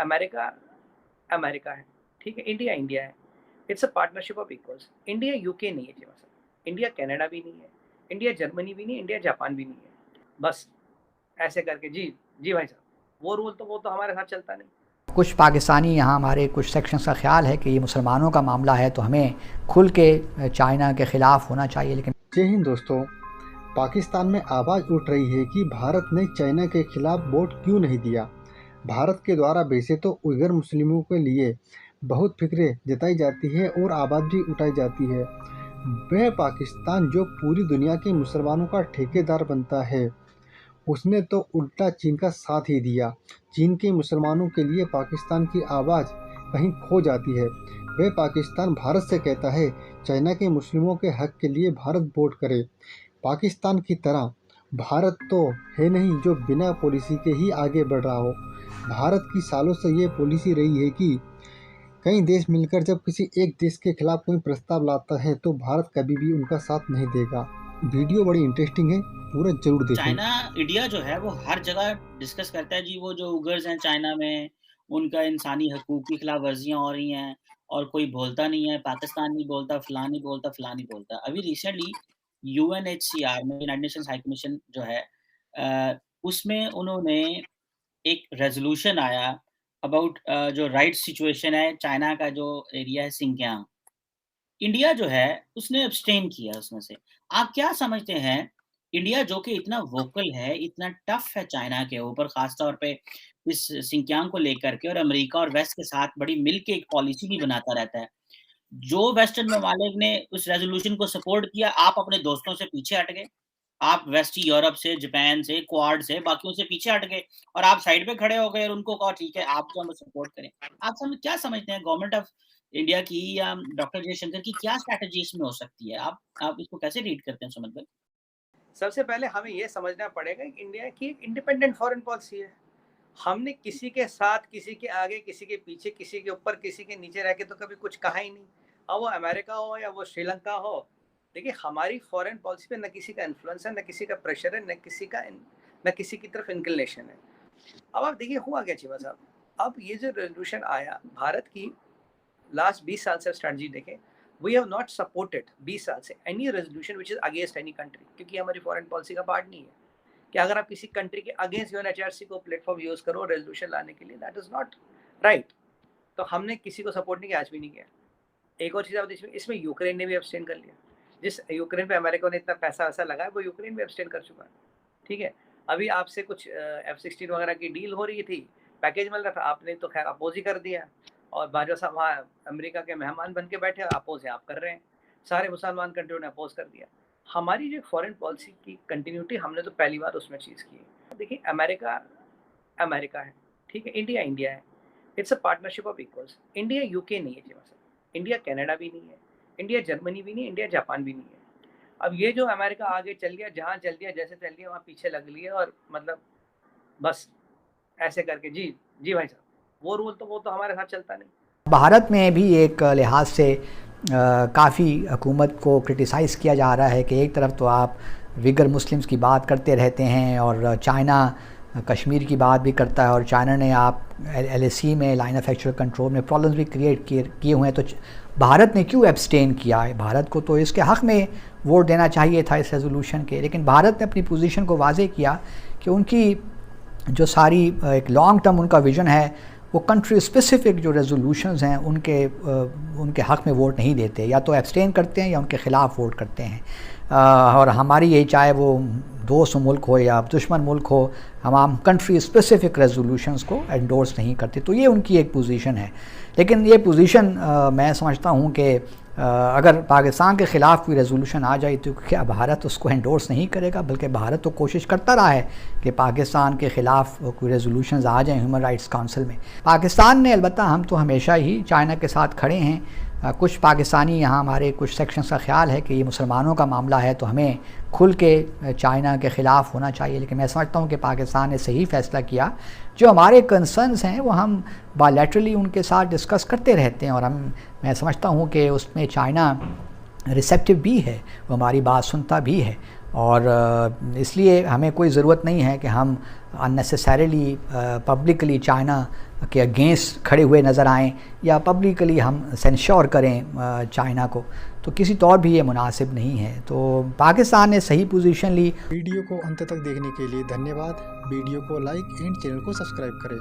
America America है, ठीक है, इंडिया इंडिया है। It's a partnership of equals. India UK नहीं है जी, मतलब इंडिया कनाडा भी नहीं है, इंडिया जर्मनी भी नहीं, इंडिया जापान भी नहीं है। बस ऐसे करके जी, जी भाई साहब, वो तो हमारे साथ चलता नहीं। कुछ पाकिस्तानी यहाँ हमारे कुछ सेक्शंस का ख़्याल है कि ये मुसलमानों का मामला है तो हमें खुल के चाइना के ख़िलाफ़ होना चाहिए, लेकिन जय हिंद दोस्तों। पाकिस्तान में आवाज़ उठ रही है कि भारत ने चाइना के खिलाफ वोट क्यों नहीं दिया। भारत के द्वारा वैसे तो उइगर मुस्लिमों के लिए बहुत फिक्रें जताई जाती है और आवाज़ भी उठाई जाती है। वह पाकिस्तान जो पूरी दुनिया के मुसलमानों का ठेकेदार बनता है, उसने तो उल्टा चीन का साथ ही दिया। चीन के मुसलमानों के लिए पाकिस्तान की आवाज़ कहीं खो जाती है। वह पाकिस्तान भारत से कहता है चाइना के मुस्लिमों के हक के लिए भारत वोट करे। पाकिस्तान की तरह भारत तो है नहीं जो बिना पॉलिसी के ही आगे बढ़ रहा हो। भारत की सालों से ये पॉलिसी रही है कि कई देश मिलकर जब किसी एक देश के खिलाफ कोई प्रस्ताव लाता है तो भारत कभी भी उनका साथ नहीं देगा। वीडियो बड़ी इंटरेस्टिंग है, पूरा जरूर देखें। चाइना इंडिया जो है वो हर जगह डिस्कस करता है जी। वो जो उगर्स हैं चाइना में, उनका इंसानी हकूक की खिलाफ वर्जियाँ हो रही हैं और कोई बोलता नहीं है। पाकिस्तान नहीं बोलता, फलां नहीं बोलता, फलां नहीं बोलता। अभी रिसेंटली यूएनएचसीआर में, यूनाइटेड नेशंस हाई कमीशन जो है, उसमें उन्होंने एक रेजोल्यूशन आया अबाउट जो राइट सिचुएशन है चाइना का, जो एरिया है सिंकियांग। इंडिया जो है उसने अब्सटेन किया उसमें से। आप क्या समझते हैं, इंडिया जो कि इतना वोकल है, इतना टफ है चाइना के ऊपर, खास तौर पे इस सिंकियांग को लेकर के, और अमेरिका और वेस्ट के साथ बड़ी मिल के एक पॉलिसी भी बनाता रहता है। जो वेस्टर्न ममालिक ने उस रेजोल्यूशन को सपोर्ट किया, आप अपने दोस्तों से पीछे हट गए। आप वेस्टी यूरोप से, जापान से, क्वाड से, बाकियों से पीछे हट गए और आप साइड पे खड़े हो गए और उनको कहा ठीक है आप जो हमें सपोर्ट करें। आप क्या समझते हैं गवर्नमेंट ऑफ इंडिया की या डॉक्टर जयशंकर की क्या स्ट्रैटेजी इसमें हो सकती है? आप इसको कैसे रीड करते हैं सुमित भाई? सबसे पहले हमें ये समझना पड़ेगा कि इंडिया की एक इंडिपेंडेंट फॉरेन पॉलिसी है। हमने किसी के साथ, किसी के आगे, किसी के पीछे, किसी के ऊपर, किसी के नीचे रह के तो कभी कुछ कहा ही नहीं। अब वो अमेरिका हो या वो श्रीलंका हो, देखिए हमारी फॉरेन पॉलिसी पे न किसी का इन्फ्लुएंस है, न किसी का प्रेशर है, न किसी की तरफ इंक्लिनेशन है। अब आप देखिए हुआ क्या चीमा साहब, अब ये जो रेजोल्यूशन आया, भारत की लास्ट 20 साल से स्ट्रेटजी देखें, वी हैव नॉट सपोर्टेड 20 साल से any resolution which is against any country, क्योंकि हमारी फॉरेन पॉलिसी का पार्ट नहीं है कि अगर आप किसी कंट्री के अगेंस्ट यूएनएचआरसी को प्लेटफॉर्म यूज करो रेजोल्यूशन लाने के लिए, दैट इज नॉट राइट। तो हमने किसी को सपोर्ट नहीं किया, आज भी नहीं किया। एक और चीज़ आप इसमें यूक्रेन ने भी अब्सटेन कर लिया। जिस यूक्रेन पे अमेरिका ने इतना पैसा वैसा लगाया, वो यूक्रेन भी अब्सटेन कर चुका है। ठीक है, अभी आपसे कुछ F-16 वगैरह की डील हो रही थी, पैकेज मिल रहा था, आपने तो खैर अपोज ही कर दिया। और बाजवा साहब वहाँ अमेरिका के मेहमान बन के बैठे, अपोज है आप कर रहे हैं। सारे मुसलमान कंट्रियों ने अपोज कर दिया। हमारी जो फॉरेन पॉलिसी की कंटिन्यूटी, हमने तो पहली बार उसमें चीज़ की है। देखिए अमेरिका अमेरिका है, ठीक है, इंडिया इंडिया है। It's a partnership of equals. India UK नहीं है जी, मतलब इंडिया कनाडा भी नहीं है, इंडिया जर्मनी भी नहीं, इंडिया जापान भी नहीं है। अब ये जो अमेरिका आगे चल गया, जहाँ चल दिया, जैसे चल दिया वहाँ पीछे लग लिया, और मतलब बस ऐसे करके जी, जी भाई साहब, वो तो हमारे साथ चलता नहीं। भारत में भी एक लिहाज से काफ़ी हुकूमत को क्रिटिसाइज़ किया जा रहा है कि एक तरफ तो आप विगर मुस्लिम्स की बात करते रहते हैं और चाइना कश्मीर की बात भी करता है, और चाइना ने आप LAC में लाइन ऑफ एक्चुअल कंट्रोल में प्रॉब्लम्स भी क्रिएट किए हुए हैं। तो भारत ने क्यों एब्सटेन किया है? भारत को तो इसके हक़ में वोट देना चाहिए था इस रेजोल्यूशन के, लेकिन भारत ने अपनी पोजीशन को वाज़ेह किया कि उनकी जो सारी एक लॉन्ग टर्म उनका विज़न है, वो कंट्री स्पेसिफिक जो रेजोल्यूशंस हैं उनके हक़ में वोट नहीं देते, या तो एब्सटेन करते हैं या उनके ख़िलाफ़ वोट करते हैं। और हमारी ये चाहे वो दोस्त मुल्क हो या दुश्मन मुल्क हो, हम कंट्री स्पेसिफिक रेजोल्यूशंस को एंडोर्स नहीं करते। तो ये उनकी एक पोजीशन है। लेकिन ये पोजीशन मैं समझता हूँ कि अगर पाकिस्तान के ख़िलाफ़ कोई रेजोल्यूशन आ जाए तो क्या भारत उसको एंडोर्स नहीं करेगा? बल्कि भारत तो कोशिश करता रहा है कि पाकिस्तान के ख़िलाफ़ कोई रेजोल्यूशंस आ जाएं ह्यूमन राइट्स काउंसिल में। पाकिस्तान ने, अलबत्ता हम तो हमेशा ही चाइना के साथ खड़े हैं। कुछ पाकिस्तानी यहाँ हमारे कुछ सेक्शंस का ख्याल है कि ये मुसलमानों का मामला है तो हमें खुल के चाइना के ख़िलाफ़ होना चाहिए, लेकिन मैं समझता हूँ कि पाकिस्तान ने सही फ़ैसला किया। जो हमारे कंसर्न्स हैं वो हम बायलैटरली उनके साथ डिस्कस करते रहते हैं, और मैं समझता हूँ कि उसमें चाइना रिसेप्टिव भी है, वो हमारी बात सुनता भी है। और इसलिए हमें कोई ज़रूरत नहीं है कि हम अननेसेसरीली पब्लिकली चाइना के अगेंस्ट खड़े हुए नज़र आएं या पब्लिकली हम सेंश्योर करें चाइना को, तो किसी तौर भी ये मुनासिब नहीं है। तो पाकिस्तान ने सही पोजीशन ली। वीडियो को अंत तक देखने के लिए धन्यवाद। वीडियो को लाइक एंड चैनल को सब्सक्राइब करें।